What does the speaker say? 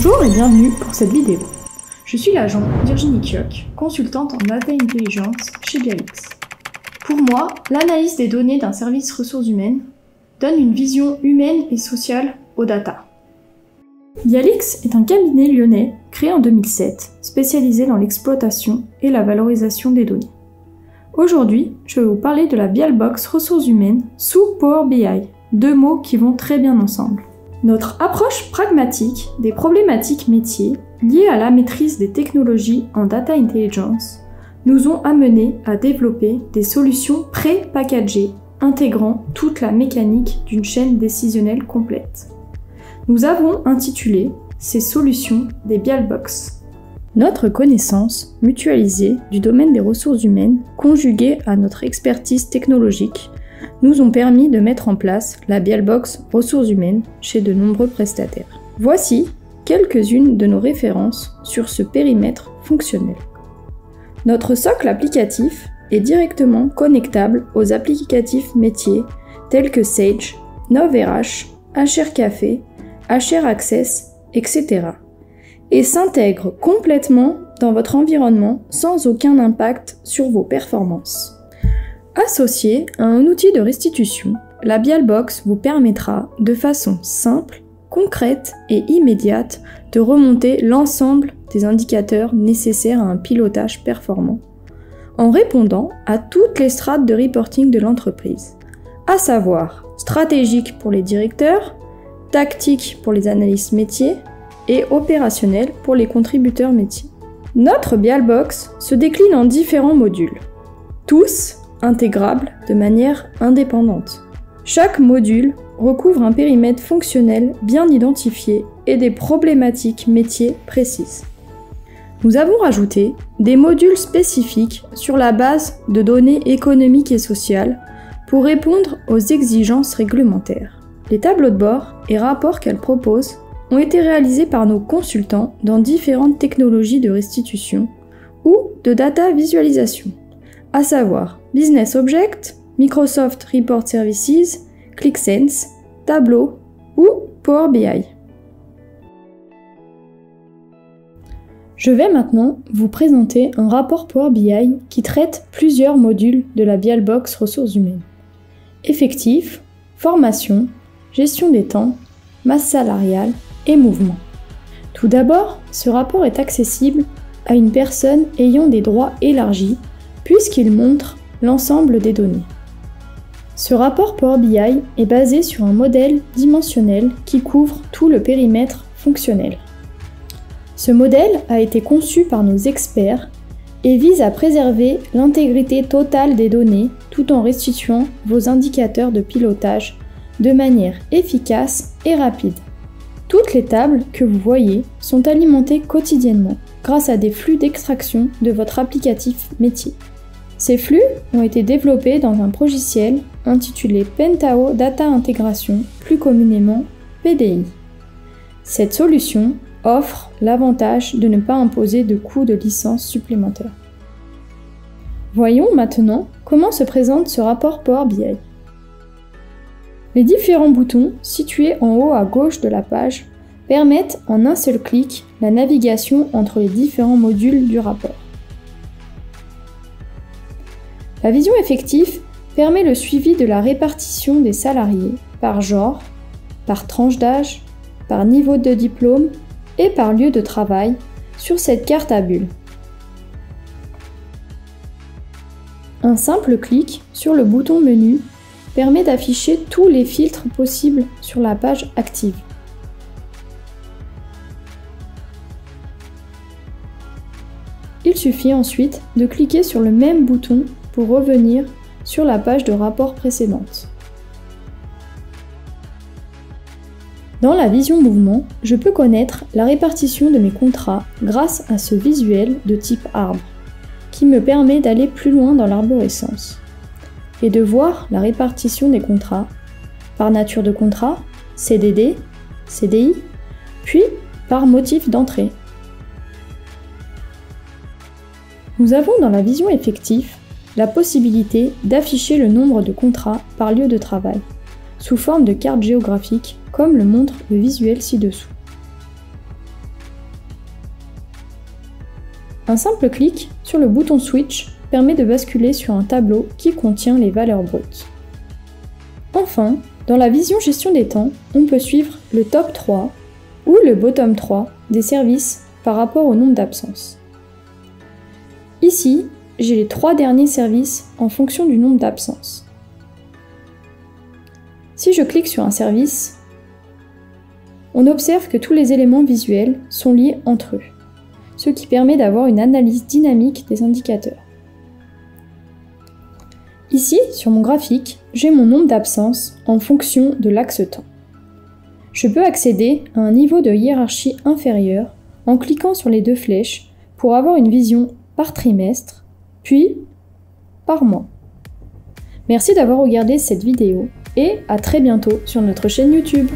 Bonjour et bienvenue pour cette vidéo. Je suis l'agent Virginie Kioch, consultante en Data Intelligence chez Bialix. Pour moi, l'analyse des données d'un service ressources humaines donne une vision humaine et sociale aux data. Bialix est un cabinet lyonnais créé en 2007, spécialisé dans l'exploitation et la valorisation des données. Aujourd'hui, je vais vous parler de la Bialbox ressources humaines sous Power BI, deux mots qui vont très bien ensemble. Notre approche pragmatique des problématiques métiers liées à la maîtrise des technologies en Data Intelligence nous ont amenés à développer des solutions pré-packagées intégrant toute la mécanique d'une chaîne décisionnelle complète. Nous avons intitulé ces solutions des Bialbox. Notre connaissance mutualisée du domaine des ressources humaines, conjuguée à notre expertise technologique, nous ont permis de mettre en place la Bialbox ressources humaines chez de nombreux prestataires. Voici quelques-unes de nos références sur ce périmètre fonctionnel. Notre socle applicatif est directement connectable aux applicatifs métiers tels que Sage, NovRH, HR Café, HR Access, etc. et s'intègre complètement dans votre environnement sans aucun impact sur vos performances. Associé à un outil de restitution, la Bialbox vous permettra de façon simple, concrète et immédiate de remonter l'ensemble des indicateurs nécessaires à un pilotage performant, en répondant à toutes les strates de reporting de l'entreprise, à savoir stratégique pour les directeurs, tactique pour les analystes métiers et opérationnel pour les contributeurs métiers. Notre Bialbox se décline en différents modules, tous intégrables de manière indépendante. Chaque module recouvre un périmètre fonctionnel bien identifié et des problématiques métiers précises. Nous avons rajouté des modules spécifiques sur la base de données économiques et sociales pour répondre aux exigences réglementaires. Les tableaux de bord et rapports qu'elle propose ont été réalisés par nos consultants dans différentes technologies de restitution ou de data visualisation, à savoir Business Object, Microsoft Report Services, ClickSense, Tableau ou Power BI. Je vais maintenant vous présenter un rapport Power BI qui traite plusieurs modules de la Bialbox ressources humaines. Effectifs, formation, gestion des temps, masse salariale et mouvement. Tout d'abord, ce rapport est accessible à une personne ayant des droits élargis puisqu'il montre l'ensemble des données. Ce rapport Power BI est basé sur un modèle dimensionnel qui couvre tout le périmètre fonctionnel. Ce modèle a été conçu par nos experts et vise à préserver l'intégrité totale des données tout en restituant vos indicateurs de pilotage de manière efficace et rapide. Toutes les tables que vous voyez sont alimentées quotidiennement grâce à des flux d'extraction de votre applicatif métier. Ces flux ont été développés dans un logiciel intitulé Pentao Data Integration, plus communément PDI. Cette solution offre l'avantage de ne pas imposer de coûts de licence supplémentaires. Voyons maintenant comment se présente ce rapport Power BI. Les différents boutons situés en haut à gauche de la page permettent en un seul clic la navigation entre les différents modules du rapport. La vision effective permet le suivi de la répartition des salariés par genre, par tranche d'âge, par niveau de diplôme et par lieu de travail sur cette carte à bulles. Un simple clic sur le bouton menu permet d'afficher tous les filtres possibles sur la page active. Il suffit ensuite de cliquer sur le même bouton pour revenir sur la page de rapport précédente. Dans la vision mouvement, je peux connaître la répartition de mes contrats grâce à ce visuel de type arbre, qui me permet d'aller plus loin dans l'arborescence et de voir la répartition des contrats par nature de contrat, CDD, CDI, puis par motif d'entrée. Nous avons dans la vision effective la possibilité d'afficher le nombre de contrats par lieu de travail, sous forme de carte géographique, comme le montre le visuel ci-dessous. Un simple clic sur le bouton Switch permet de basculer sur un tableau qui contient les valeurs brutes. Enfin, dans la vision gestion des temps, on peut suivre le top 3 ou le bottom 3 des services par rapport au nombre d'absences. Ici, j'ai les 3 derniers services en fonction du nombre d'absences. Si je clique sur un service, on observe que tous les éléments visuels sont liés entre eux, ce qui permet d'avoir une analyse dynamique des indicateurs. Ici, sur mon graphique, j'ai mon nombre d'absences en fonction de l'axe temps. Je peux accéder à un niveau de hiérarchie inférieur en cliquant sur les 2 flèches pour avoir une vision par trimestre, puis par mois. Merci d'avoir regardé cette vidéo et à très bientôt sur notre chaîne YouTube.